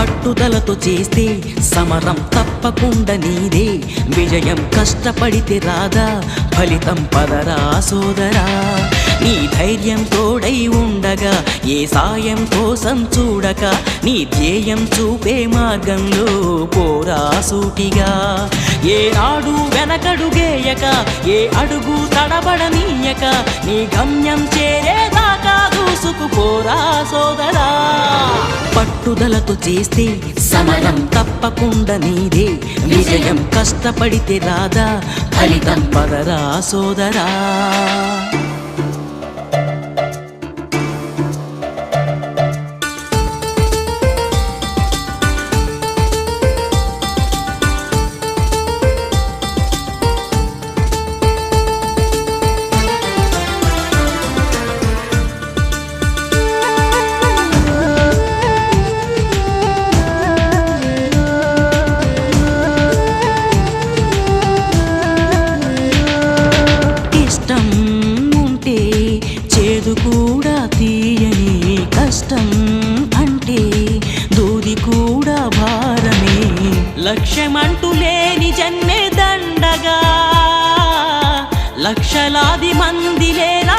పట్టుదలతో చేస్తే సమరం తప్పకుండా నీదే, విజయం కష్టపడితే రాదా ఫలితం పదరా సోదరా. నీ ధైర్యం తోడై ఉండగా ఏ సాయం కోసం చూడక, నీ ధ్యేయం చూపే మార్గంలో పోరా సూటిగా. ఏ నాడు వెనకడుగేయక, ఏ అడుగు తడబడనీయక, నీ గమ్యం చేరేదాకా దూసుకుపోరా సోదరా. పట్టుదలతో చేస్తే సమరం తప్పకుండా నీదే, విజయం కష్టపడితే రాదా ఫలితం పదరా సోదరా. కూడా తీయని కష్టం అంటే దూది కూడా భారమే, లక్ష్యమంటూ లేని జన్మే దండగా, లక్షలాది మంది లేరా